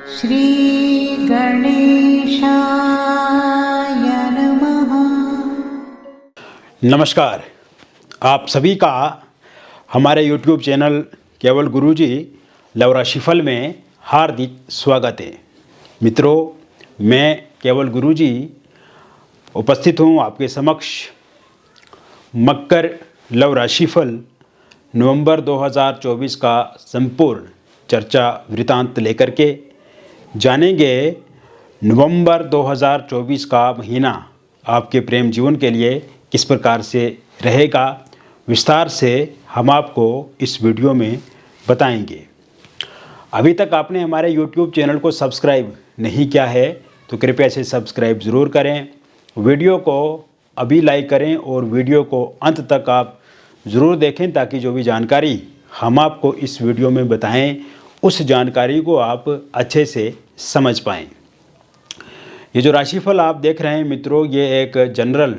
श्री गणेशाय नमः। नमस्कार, आप सभी का हमारे YouTube चैनल केवल गुरुजी लव राशिफल में हार्दिक स्वागत है। मित्रों, मैं केवल गुरुजी उपस्थित हूँ आपके समक्ष मकर लव राशिफल नवंबर 2024 का संपूर्ण चर्चा वृतांत लेकर के जानेंगे। नवंबर 2024 का महीना आपके प्रेम जीवन के लिए किस प्रकार से रहेगा, विस्तार से हम आपको इस वीडियो में बताएंगे। अभी तक आपने हमारे YouTube चैनल को सब्सक्राइब नहीं किया है तो कृपया से सब्सक्राइब ज़रूर करें, वीडियो को अभी लाइक करें और वीडियो को अंत तक आप ज़रूर देखें ताकि जो भी जानकारी हम आपको इस वीडियो में बताएं उस जानकारी को आप अच्छे से समझ पाएं। ये जो राशिफल आप देख रहे हैं मित्रों, ये एक जनरल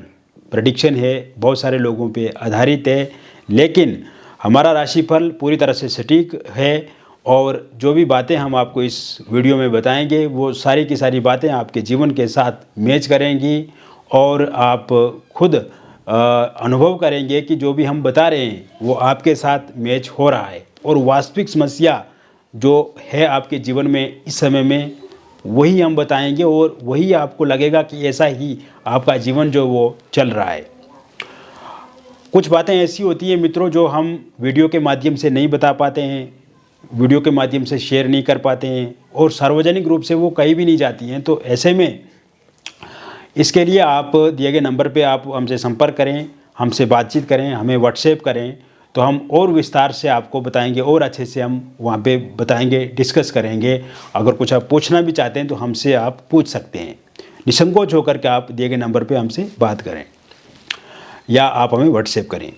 प्रेडिक्शन है, बहुत सारे लोगों पे आधारित है, लेकिन हमारा राशिफल पूरी तरह से सटीक है और जो भी बातें हम आपको इस वीडियो में बताएंगे वो सारी की सारी बातें आपके जीवन के साथ मैच करेंगी और आप खुद अनुभव करेंगे कि जो भी हम बता रहे हैं वो आपके साथ मैच हो रहा है और वास्तविक समस्या जो है आपके जीवन में इस समय में वही हम बताएंगे और वही आपको लगेगा कि ऐसा ही आपका जीवन जो वो चल रहा है। कुछ बातें ऐसी होती हैं मित्रों जो हम वीडियो के माध्यम से नहीं बता पाते हैं, वीडियो के माध्यम से शेयर नहीं कर पाते हैं और सार्वजनिक रूप से वो कहीं भी नहीं जाती हैं। तो ऐसे में इसके लिए आप दिए गए नंबर पे आप हमसे संपर्क करें, हमसे बातचीत करें, हमें व्हाट्सएप करें तो हम और विस्तार से आपको बताएंगे और अच्छे से हम वहाँ पे बताएंगे, डिस्कस करेंगे। अगर कुछ आप पूछना भी चाहते हैं तो हमसे आप पूछ सकते हैं। निसंकोच होकर के आप दिए गए नंबर पे हमसे बात करें या आप हमें व्हाट्सएप करें।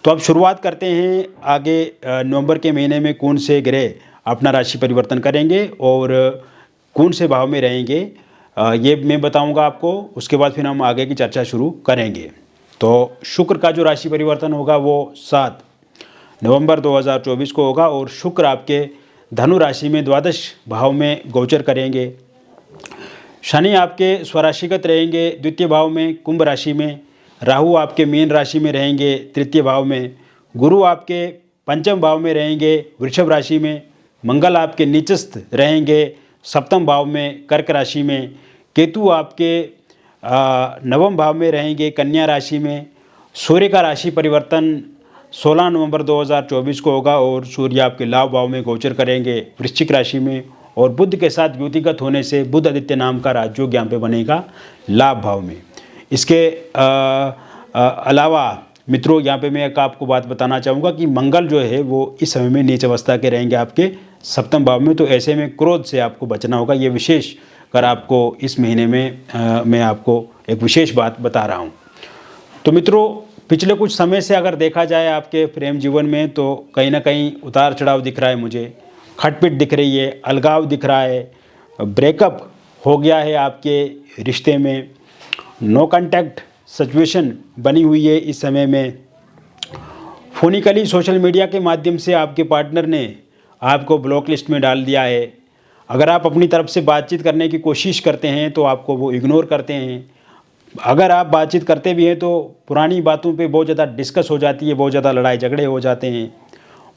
तो अब शुरुआत करते हैं। आगे नवंबर के महीने में कौन से ग्रह अपना राशि परिवर्तन करेंगे और कौन से भाव में रहेंगे ये मैं बताऊंगा आपको। उसके बाद फिर हम आगे की चर्चा शुरू करेंगे। तो शुक्र का जो राशि परिवर्तन होगा वो 7 नवंबर 2024 को होगा और शुक्र आपके धनु राशि में द्वादश भाव में गोचर करेंगे। शनि आपके स्वराशिगत रहेंगे द्वितीय भाव में कुंभ राशि में, राहु आपके मीन राशि में रहेंगे तृतीय भाव में, गुरु आपके पंचम भाव में रहेंगे वृषभ राशि में, मंगल आपके नीचस्थ रहेंगे सप्तम भाव में कर्क राशि में, केतु आपके नवम भाव में रहेंगे कन्या राशि में। सूर्य का राशि परिवर्तन 16 नवंबर 2024 को होगा और सूर्य आपके लाभ भाव में गोचर करेंगे वृश्चिक राशि में और बुध के साथ युतिगत होने से बुध आदित्य नाम का राजयोग यहाँ पे बनेगा लाभ भाव में। इसके अलावा मित्रों यहाँ पे मैं एक आपको बात बताना चाहूँगा कि मंगल जो है वो इस समय में नीच अवस्था के रहेंगे आपके सप्तम भाव में। तो ऐसे में क्रोध से आपको बचना होगा। ये विशेष कर आपको इस महीने में मैं आपको एक विशेष बात बता रहा हूँ। तो मित्रों, पिछले कुछ समय से अगर देखा जाए आपके प्रेम जीवन में तो कहीं ना कहीं उतार चढ़ाव दिख रहा है, मुझे खटपिट दिख रही है, अलगाव दिख रहा है, ब्रेकअप हो गया है आपके रिश्ते में, नो कांटेक्ट सिचुएशन बनी हुई है इस समय में। फोनिकली सोशल मीडिया के माध्यम से आपके पार्टनर ने आपको ब्लॉक लिस्ट में डाल दिया है। अगर आप अपनी तरफ से बातचीत करने की कोशिश करते हैं तो आपको वो इग्नोर करते हैं। अगर आप बातचीत करते भी हैं तो पुरानी बातों पे बहुत ज़्यादा डिस्कस हो जाती है, बहुत ज़्यादा लड़ाई झगड़े हो जाते हैं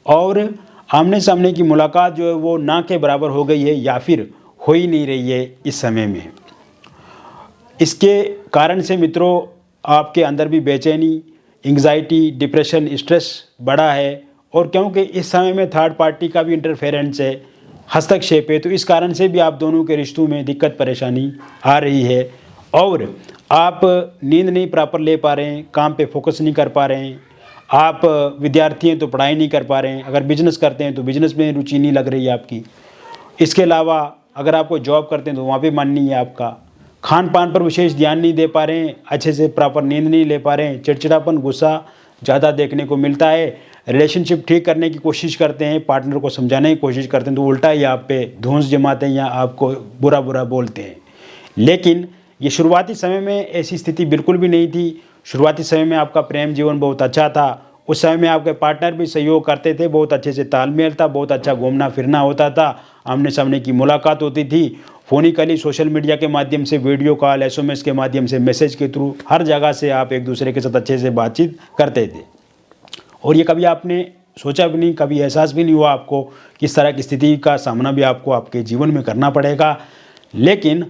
और आमने सामने की मुलाकात जो है वो ना के बराबर हो गई है या फिर हो ही नहीं रही है इस समय में। इसके कारण से मित्रों आपके अंदर भी बेचैनी, एंग्जाइटी, डिप्रेशन, स्ट्रेस बढ़ा है और क्योंकि इस समय में थर्ड पार्टी का भी इंटरफेरेंस है, हस्तक्षेप है, तो इस कारण से भी आप दोनों के रिश्तों में दिक्कत परेशानी आ रही है और आप नींद नहीं प्रॉपर ले पा रहे हैं, काम पे फोकस नहीं कर पा रहे हैं। आप विद्यार्थी हैं तो पढ़ाई नहीं कर पा रहे हैं, अगर बिजनेस करते हैं तो बिजनेस में रुचि नहीं लग रही है आपकी। इसके अलावा अगर आप कोई जॉब करते हैं तो वहाँ पे मन नहीं है आपका। खान पान पर विशेष ध्यान नहीं दे पा रहे हैं, अच्छे से प्रॉपर नींद नहीं ले पा रहे हैं, चिड़चिड़ापन, गुस्सा ज़्यादा देखने को मिलता है। रिलेशनशिप ठीक करने की कोशिश करते हैं, पार्टनर को समझाने की कोशिश करते हैं तो उल्टा ही आप पे धौंस जमाते हैं या आपको बुरा बुरा बोलते हैं। लेकिन ये शुरुआती समय में ऐसी स्थिति बिल्कुल भी नहीं थी। शुरुआती समय में आपका प्रेम जीवन बहुत अच्छा था उस समय में आपके पार्टनर भी सहयोग करते थे, बहुत अच्छे से तालमेल था, बहुत अच्छा घूमना फिरना होता था, आमने सामने की मुलाकात होती थी, फ़ोनिकली सोशल मीडिया के माध्यम से, वीडियो कॉल, एसएमएस के माध्यम से, मैसेज के थ्रू, हर जगह से आप एक दूसरे के साथ अच्छे से बातचीत करते थे। और ये कभी आपने सोचा भी नहीं, कभी एहसास भी नहीं हुआ आपको किस तरह की स्थिति का सामना भी आपको आपके जीवन में करना पड़ेगा। लेकिन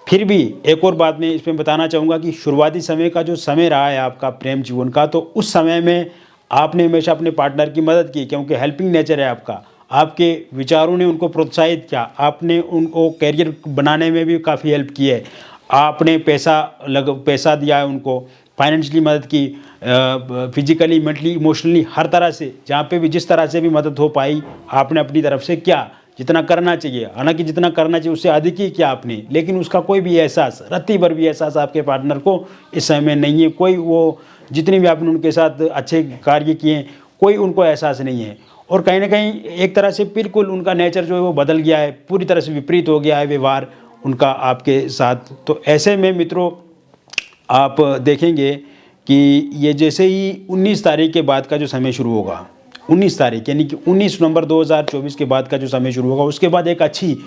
फिर भी एक और बात मैं इसमें बताना चाहूँगा कि शुरुआती समय का जो समय रहा है आपका प्रेम जीवन का, तो उस समय में आपने हमेशा अपने पार्टनर की मदद की, क्योंकि हेल्पिंग नेचर है आपका। आपके विचारों ने उनको प्रोत्साहित किया, आपने उनको करियर बनाने में भी काफ़ी हेल्प की है, आपने पैसा दिया है उनको, फाइनेंशियली मदद की, फिजिकली, मेंटली, इमोशनली, हर तरह से, जहाँ पे भी जिस तरह से भी मदद हो पाई आपने अपनी तरफ से किया, जितना करना चाहिए। हालांकि जितना करना चाहिए उससे अधिक ही किया आपने, लेकिन उसका कोई भी एहसास, रत्ती भर भी एहसास आपके पार्टनर को इस समय में नहीं है। कोई वो जितनी भी आपने उनके साथ अच्छे कार्य किए, कोई उनको एहसास नहीं है। और कहीं ना कहीं एक तरह से बिल्कुल उनका नेचर जो है वो बदल गया है, पूरी तरह से विपरीत हो गया है व्यवहार उनका आपके साथ। तो ऐसे में मित्रों आप देखेंगे कि ये जैसे ही 19 तारीख के बाद का जो समय शुरू होगा, 19 तारीख यानी कि 19 नवंबर 2024 के बाद का जो समय शुरू होगा, उसके बाद एक अच्छी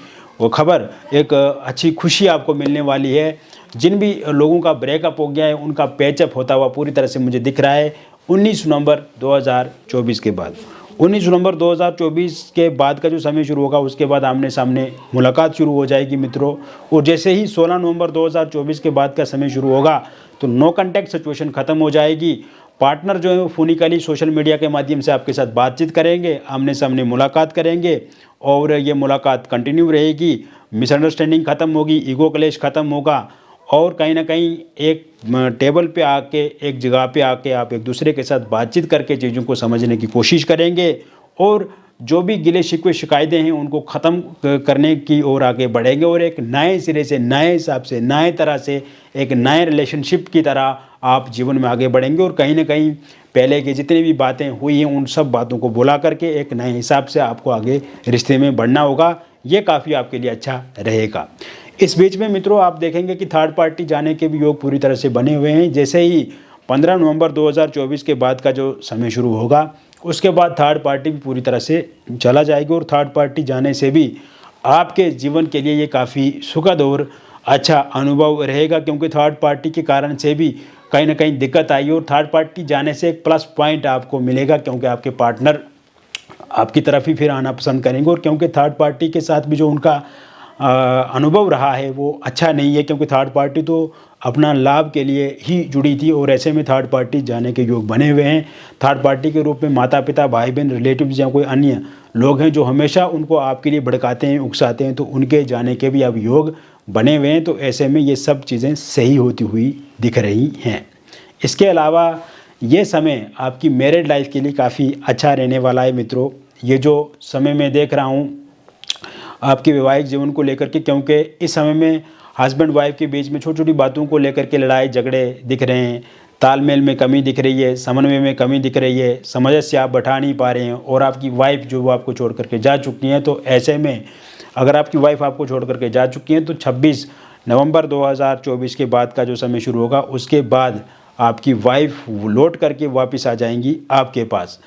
वो खबर, एक अच्छी खुशी आपको मिलने वाली है। जिन भी लोगों का ब्रेकअप हो गया है उनका पैचअप होता हुआ पूरी तरह से मुझे दिख रहा है 19 नवंबर 2024 के बाद। 19 नवंबर 2024 के बाद का जो समय शुरू होगा, उसके बाद आमने सामने मुलाकात शुरू हो जाएगी मित्रों। और जैसे ही 16 नवंबर 2024 के बाद का समय शुरू होगा तो नो कॉन्टैक्ट सिचुएशन ख़त्म हो जाएगी। पार्टनर जो है वो फ़ोनिकली सोशल मीडिया के माध्यम से आपके साथ बातचीत करेंगे, आमने सामने मुलाकात करेंगे, और ये मुलाकात कंटिन्यू रहेगी। मिसअंडरस्टैंडिंग ख़त्म होगी, ईगो क्लेश ख़त्म होगा, और कहीं ना कहीं एक टेबल पे आके, एक जगह पे आके आप एक दूसरे के साथ बातचीत करके चीज़ों को समझने की कोशिश करेंगे, और जो भी गिले शिकवे शिकायतें हैं उनको ख़त्म करने की ओर आगे बढ़ेंगे, और एक नए सिरे से, नए हिसाब से, नए तरह से, एक नए रिलेशनशिप की तरह आप जीवन में आगे बढ़ेंगे। और कहीं ना कहीं पहले की जितनी भी बातें हुई हैं उन सब बातों को भुला करके एक नए हिसाब से आपको आगे रिश्ते में बढ़ना होगा। ये काफ़ी आपके लिए अच्छा रहेगा। इस बीच में मित्रों आप देखेंगे कि थर्ड पार्टी जाने के भी योग पूरी तरह से बने हुए हैं। जैसे ही 15 नवंबर 2024 के बाद का जो समय शुरू होगा, उसके बाद थर्ड पार्टी भी पूरी तरह से चला जाएगी, और थर्ड पार्टी जाने से भी आपके जीवन के लिए ये काफ़ी सुखद और अच्छा अनुभव रहेगा, क्योंकि थर्ड पार्टी के कारण से भी कहीं ना कहीं दिक्कत आई, और थर्ड पार्टी जाने से एक प्लस पॉइंट आपको मिलेगा, क्योंकि आपके पार्टनर आपकी तरफ ही फिर आना पसंद करेंगे। और क्योंकि थर्ड पार्टी के साथ भी जो उनका अनुभव रहा है वो अच्छा नहीं है, क्योंकि थर्ड पार्टी तो अपना लाभ के लिए ही जुड़ी थी, और ऐसे में थर्ड पार्टी जाने के योग बने हुए हैं। थर्ड पार्टी के रूप में माता पिता, भाई बहन, रिलेटिव्स या कोई अन्य लोग हैं जो हमेशा उनको आपके लिए भड़काते हैं, उकसाते हैं, तो उनके जाने के भी अब योग बने हुए हैं। तो ऐसे में ये सब चीज़ें सही होती हुई दिख रही हैं। इसके अलावा ये समय आपकी मैरिड लाइफ के लिए काफ़ी अच्छा रहने वाला है मित्रों। ये जो समय मैं देख रहा हूँ आपके वैवाहिक जीवन को लेकर के, क्योंकि इस समय में हस्बैंड वाइफ के बीच में छोटी छोटी बातों को लेकर के लड़ाई झगड़े दिख रहे हैं, तालमेल में कमी दिख रही है, समन्वय में कमी दिख रही है, सामंजस्य आप बैठा नहीं पा रहे हैं, और आपकी वाइफ जो वो आपको छोड़ करके जा चुकी हैं। तो ऐसे में अगर आपकी वाइफ आपको छोड़ करके जा चुकी हैं तो 26 नवंबर 2024 के बाद का जो समय शुरू होगा, उसके बाद आपकी वाइफ लौट करके वापस आ जाएंगी आपके पास।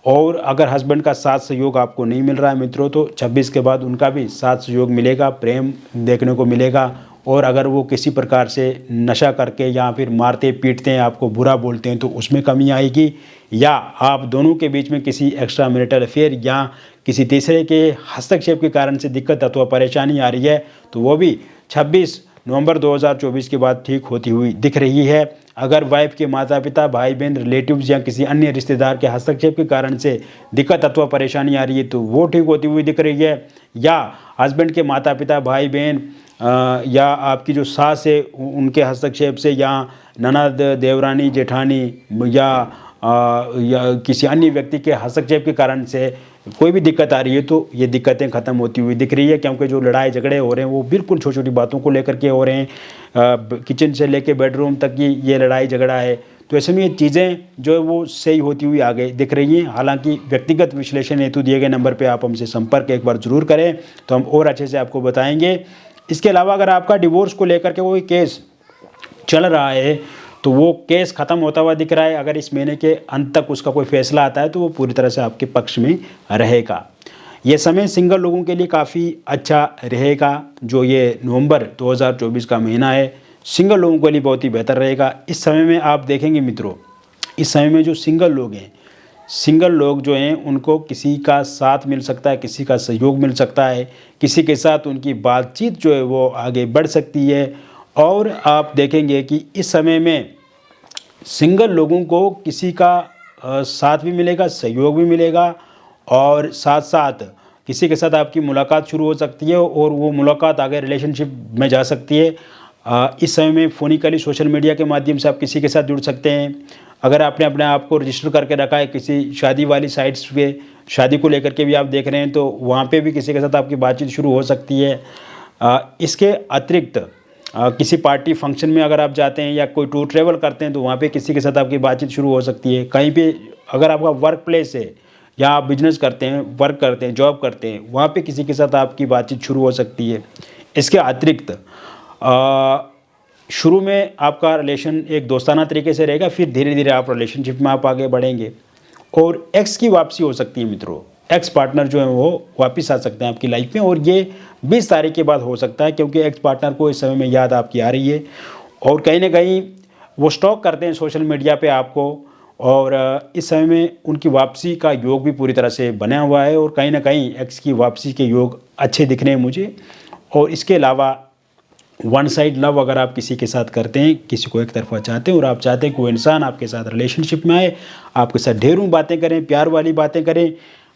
और अगर हस्बैंड का साथ सहयोग आपको नहीं मिल रहा है मित्रों, तो 26 के बाद उनका भी साथ सहयोग मिलेगा, प्रेम देखने को मिलेगा। और अगर वो किसी प्रकार से नशा करके या फिर मारते पीटते हैं, आपको बुरा बोलते हैं, तो उसमें कमी आएगी। या आप दोनों के बीच में किसी एक्स्ट्रा मैरिटल अफेयर या किसी तीसरे के हस्तक्षेप के कारण से दिक्कत अथवा परेशानी आ रही है, तो वो भी 26 नवंबर 2024 के बाद ठीक होती हुई दिख रही है। अगर वाइफ के माता पिता, भाई बहन, रिलेटिव्स या किसी अन्य रिश्तेदार के हस्तक्षेप के कारण से दिक्कत अथवा परेशानी आ रही है, तो वो ठीक होती हुई दिख रही है। या हस्बैंड के माता पिता, भाई बहन या आपकी जो सास है उनके हस्तक्षेप से, या ननद, देवरानी, जेठानी या किसी अन्य व्यक्ति के हस्तक्षेप के कारण से कोई भी दिक्कत आ रही है, तो ये दिक्कतें ख़त्म होती हुई दिख रही है। क्योंकि जो लड़ाई झगड़े हो रहे हैं वो बिल्कुल छोटी छोटी बातों को लेकर के हो रहे हैं, किचन से लेके बेडरूम तक की ये लड़ाई झगड़ा है। तो ऐसे में ये चीज़ें जो है वो सही होती हुई आगे दिख रही हैं। हालांकि व्यक्तिगत विश्लेषण हेतु दिए गए नंबर पर आप हमसे संपर्क एक बार ज़रूर करें, तो हम और अच्छे से आपको बताएंगे। इसके अलावा अगर आपका डिवोर्स को लेकर के कोई केस चल रहा है, तो तो वो केस ख़त्म होता हुआ दिख रहा है। अगर इस महीने के अंत तक उसका कोई फैसला आता है तो वो पूरी तरह से आपके पक्ष में रहेगा। ये समय सिंगल लोगों के लिए काफ़ी अच्छा रहेगा। जो ये नवंबर 2024 का महीना है, सिंगल लोगों के लिए बहुत ही बेहतर रहेगा। इस समय में आप देखेंगे मित्रों, इस समय में जो सिंगल लोग हैं, सिंगल लोग जो हैं उनको किसी का साथ मिल सकता है, किसी का सहयोग मिल सकता है, किसी के साथ उनकी बातचीत जो है वो आगे बढ़ सकती है। और आप देखेंगे कि इस समय में सिंगल लोगों को किसी का साथ भी मिलेगा, सहयोग भी मिलेगा, और साथ साथ किसी के साथ आपकी मुलाकात शुरू हो सकती है और वो मुलाकात आगे रिलेशनशिप में जा सकती है। इस समय में फ़ोनिकली सोशल मीडिया के माध्यम से आप किसी के साथ जुड़ सकते हैं। अगर आपने अपने आप को रजिस्टर करके रखा है किसी शादी वाली साइट्स पे, शादी को लेकर के भी आप देख रहे हैं, तो वहाँ पे भी किसी के साथ आपकी बातचीत शुरू हो सकती है। इसके अतिरिक्त किसी पार्टी फंक्शन में अगर आप जाते हैं या कोई टूर ट्रैवल करते हैं तो वहाँ पे किसी के साथ आपकी बातचीत शुरू हो सकती है। कहीं पे अगर आपका वर्क प्लेस है या आप बिजनेस करते हैं, वर्क करते हैं, जॉब करते हैं, वहाँ पे किसी के साथ आपकी बातचीत शुरू हो सकती है। इसके अतिरिक्त शुरू में आपका रिलेशन एक दोस्ताना तरीके से रहेगा, फिर धीरे धीरे आप रिलेशनशिप में आप आगे बढ़ेंगे। और एक्स की वापसी हो सकती है मित्रों, एक्स पार्टनर जो है वो वापस आ सकते हैं आपकी लाइफ में, और ये 20 तारीख के बाद हो सकता है, क्योंकि एक्स पार्टनर को इस समय में याद आपकी आ रही है और कहीं ना कहीं वो स्टॉक करते हैं सोशल मीडिया पे आपको, और इस समय में उनकी वापसी का योग भी पूरी तरह से बना हुआ है और कहीं ना कहीं एक्स की वापसी के योग अच्छे दिख रहे हैं मुझे। और इसके अलावा वन साइड लव अगर आप किसी के साथ करते हैं, किसी को एक तरफा चाहते हैं और आप चाहते हैं कोई इंसान आपके साथ रिलेशनशिप में आए, आपके साथ ढेरों बातें करें, प्यार वाली बातें करें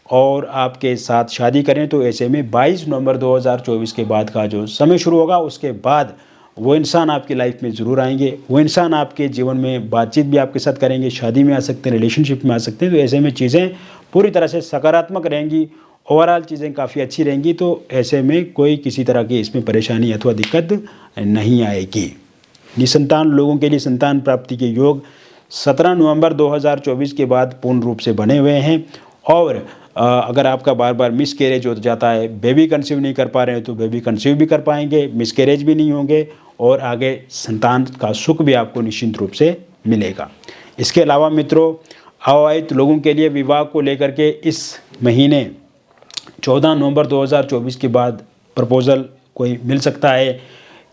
और आपके साथ शादी करें, तो ऐसे में 22 नवंबर 2024 के बाद का जो समय शुरू होगा उसके बाद वो इंसान आपकी लाइफ में ज़रूर आएंगे। वो इंसान आपके जीवन में बातचीत भी आपके साथ करेंगे, शादी में आ सकते हैं, रिलेशनशिप में आ सकते हैं। तो ऐसे में चीज़ें पूरी तरह से सकारात्मक रहेंगी, ओवरऑल चीज़ें काफ़ी अच्छी रहेंगी। तो ऐसे में कोई किसी तरह की इसमें परेशानी अथवा दिक्कत नहीं आएगी। निसंतान लोगों के लिए संतान प्राप्ति के योग 17 नवंबर 2024 के बाद पूर्ण रूप से बने हुए हैं। और अगर आपका बार बार मिसकैरेज हो जाता है, बेबी कंसीव नहीं कर पा रहे हैं, तो बेबी कंसीव भी कर पाएंगे, मिसकैरेज भी नहीं होंगे और आगे संतान का सुख भी आपको निश्चित रूप से मिलेगा। इसके अलावा मित्रों, अविवाहित लोगों के लिए विवाह को लेकर के इस महीने 14 नवंबर 2024 के बाद प्रपोज़ल कोई मिल सकता है।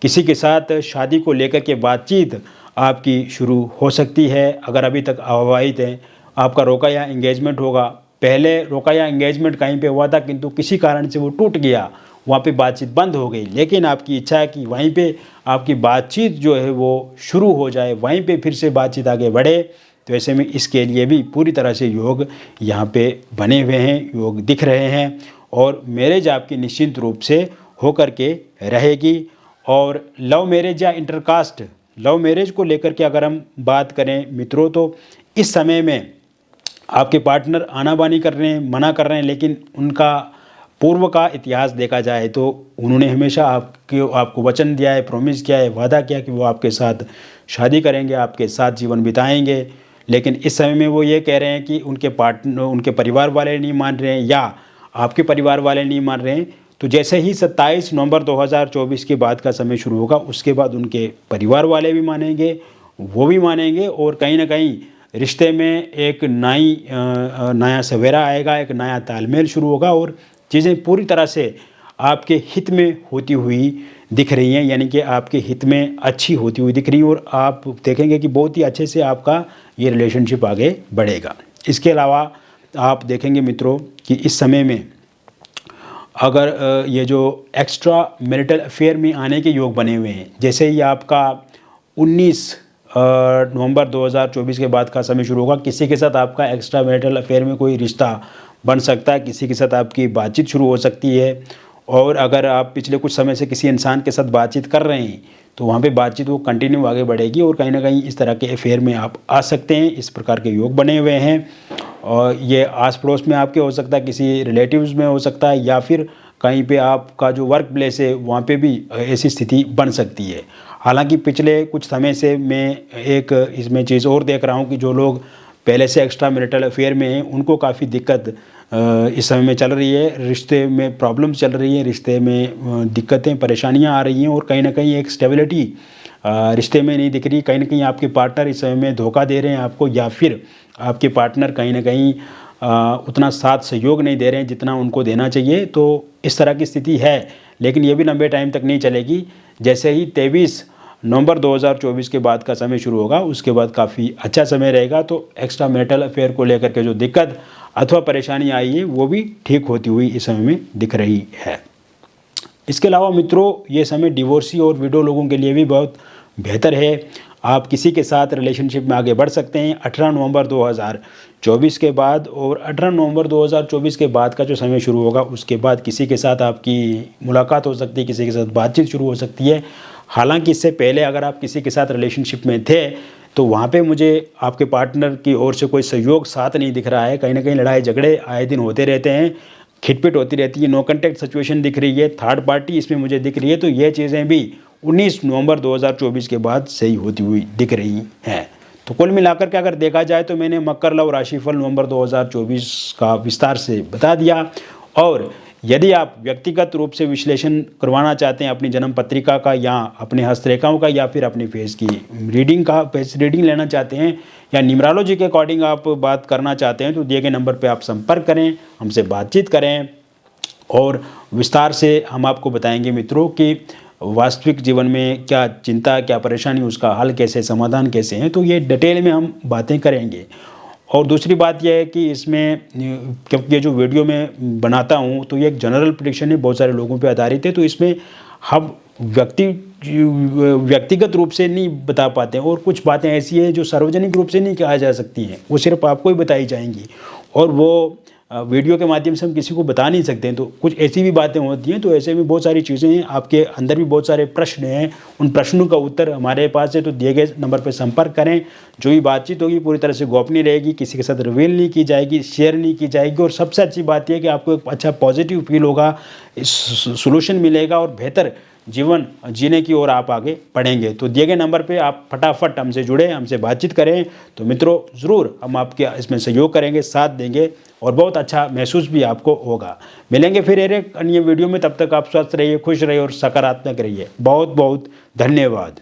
किसी के साथ शादी को लेकर के बातचीत आपकी शुरू हो सकती है। अगर अभी तक अविवाहित हैं, आपका रोका या एंगेजमेंट होगा। पहले रोका या एंगेजमेंट कहीं पे हुआ था किंतु किसी कारण से वो टूट गया, वहाँ पे बातचीत बंद हो गई, लेकिन आपकी इच्छा है कि वहीं पे आपकी बातचीत जो है वो शुरू हो जाए, वहीं पे फिर से बातचीत आगे बढ़े। तो ऐसे में इसके लिए भी पूरी तरह से योग यहाँ पे बने हुए हैं, योग दिख रहे हैं और मैरिज आपकी निश्चित रूप से होकर के रहेगी। और लव मैरिज या इंटरकास्ट लव मैरिज को लेकर के अगर हम बात करें मित्रों, तो इस समय में आपके पार्टनर आनाबानी कर रहे हैं, मना कर रहे हैं, लेकिन उनका पूर्व का इतिहास देखा जाए तो उन्होंने हमेशा आपको वचन दिया है, प्रॉमिस किया है, वादा किया कि वो आपके साथ शादी करेंगे, आपके साथ जीवन बिताएंगे। लेकिन इस समय में वो ये कह रहे हैं कि उनके परिवार वाले नहीं मान रहे हैं या आपके परिवार वाले नहीं मान रहे हैं। तो जैसे ही 27 नवंबर 2024 के बाद का समय शुरू होगा, उसके बाद उनके परिवार वाले भी मानेंगे, वो भी मानेंगे और कहीं ना कहीं रिश्ते में एक नया सवेरा आएगा, एक नया तालमेल शुरू होगा और चीज़ें पूरी तरह से आपके हित में होती हुई दिख रही हैं, यानी कि आपके हित में अच्छी होती हुई दिख रही हैं और आप देखेंगे कि बहुत ही अच्छे से आपका ये रिलेशनशिप आगे बढ़ेगा। इसके अलावा आप देखेंगे मित्रों कि इस समय में अगर ये जो एक्स्ट्रा मैरिटल अफेयर में आने के योग बने हुए हैं, जैसे ही आपका 19 नवंबर 2024 के बाद का समय शुरू होगा, किसी के साथ आपका एक्स्ट्रा मैरिटल अफेयर में कोई रिश्ता बन सकता है, किसी के साथ आपकी बातचीत शुरू हो सकती है। और अगर आप पिछले कुछ समय से किसी इंसान के साथ बातचीत कर रहे हैं तो वहाँ पे बातचीत वो कंटिन्यू आगे बढ़ेगी और कहीं ना कहीं इस तरह के अफेयर में आप आ सकते हैं। इस प्रकार के योग बने हुए हैं और ये आस पड़ोस में आपके हो सकता है, किसी रिलेटिव्स में हो सकता है, या फिर कहीं पे आपका जो वर्क प्लेस है वहाँ पे भी ऐसी स्थिति बन सकती है। हालांकि पिछले कुछ समय से मैं एक इसमें चीज़ और देख रहा हूँ कि जो लोग पहले से एक्स्ट्रा मैरिटल अफेयर में हैं उनको काफ़ी दिक्कत इस समय में चल रही है, रिश्ते में प्रॉब्लम्स चल रही है, रिश्ते में दिक्कतें परेशानियां आ रही हैं और कहीं ना कहीं एक स्टेबिलिटी रिश्ते में नहीं दिख रही, कहीं ना कहीं आपके पार्टनर इस समय में धोखा दे रहे हैं आपको, या फिर आपके पार्टनर कहीं ना कहीं उतना साथ सहयोग नहीं दे रहे हैं जितना उनको देना चाहिए। तो इस तरह की स्थिति है, लेकिन ये भी लंबे टाइम तक नहीं चलेगी। जैसे ही 23 नवंबर 2024 के बाद का समय शुरू होगा, उसके बाद काफ़ी अच्छा समय रहेगा। तो एक्स्ट्रा मैरिटल अफेयर को लेकर के जो दिक्कत अथवा परेशानी आई है वो भी ठीक होती हुई इस समय में दिख रही है। इसके अलावा मित्रों, ये समय डिवोर्सी और विडो लोगों के लिए भी बहुत बेहतर है। आप किसी के साथ रिलेशनशिप में आगे बढ़ सकते हैं 18 नवंबर 2024 के बाद, और 18 नवंबर 2024 के बाद का जो समय शुरू होगा उसके बाद किसी के साथ आपकी मुलाकात हो सकती है, किसी के साथ बातचीत शुरू हो सकती है। हालांकि इससे पहले अगर आप किसी के साथ रिलेशनशिप में थे तो वहाँ पे मुझे आपके पार्टनर की ओर से कोई सहयोग साथ नहीं दिख रहा है, कहीं ना कहीं लड़ाई झगड़े आए दिन होते रहते हैं, खिटपिट होती रहती है, नो कॉन्टैक्ट सिचुएशन दिख रही है, थर्ड पार्टी इसमें मुझे दिख रही है। तो ये चीज़ें भी 19 नवंबर 2024 के बाद सही होती हुई दिख रही हैं। तो कुल मिलाकर के अगर देखा जाए तो मैंने मकर लव राशिफल नवंबर 2024 का विस्तार से बता दिया। और यदि आप व्यक्तिगत रूप से विश्लेषण करवाना चाहते हैं अपनी जन्म पत्रिका का, या अपने हस्तरेखाओं का, या फिर अपनी फेस की रीडिंग लेना चाहते हैं, या न्यूमरोलॉजी के अकॉर्डिंग आप बात करना चाहते हैं, तो दिए गए नंबर पे आप संपर्क करें, हमसे बातचीत करें और विस्तार से हम आपको बताएंगे मित्रों कि वास्तविक जीवन में क्या चिंता, क्या परेशानी, उसका हल कैसे, समाधान कैसे हैं। तो ये डिटेल में हम बातें करेंगे। और दूसरी बात यह है कि इसमें, क्योंकि ये जो वीडियो मैं बनाता हूँ तो ये एक जनरल प्रेडिक्शन है, बहुत सारे लोगों पे आधारित है, तो इसमें हम व्यक्तिगत रूप से नहीं बता पाते हैं, और कुछ बातें ऐसी हैं जो सार्वजनिक रूप से नहीं कहा जा सकती हैं, वो सिर्फ आपको ही बताई जाएंगी, और वो वीडियो के माध्यम से हम किसी को बता नहीं सकते हैं। तो कुछ ऐसी भी बातें होती हैं, तो ऐसे में बहुत सारी चीज़ें हैं, आपके अंदर भी बहुत सारे प्रश्न हैं, उन प्रश्नों का उत्तर हमारे पास है। तो दिए गए नंबर पर संपर्क करें। जो भी बातचीत होगी पूरी तरह से गोपनीय रहेगी, किसी के साथ रिवील नहीं की जाएगी, शेयर नहीं की जाएगी, और सबसे अच्छी बात यह है कि आपको एक अच्छा पॉजिटिव फील होगा, सोल्यूशन मिलेगा और बेहतर जीवन जीने की ओर आप आगे बढ़ेंगे। तो दिए गए नंबर पे आप फटाफट हमसे जुड़े, हमसे बातचीत करें। तो मित्रों, ज़रूर हम आपके इसमें सहयोग करेंगे, साथ देंगे, और बहुत अच्छा महसूस भी आपको होगा। मिलेंगे फिर एक अन्य वीडियो में, तब तक आप स्वस्थ रहिए, खुश रहिए और सकारात्मक रहिए। बहुत बहुत धन्यवाद।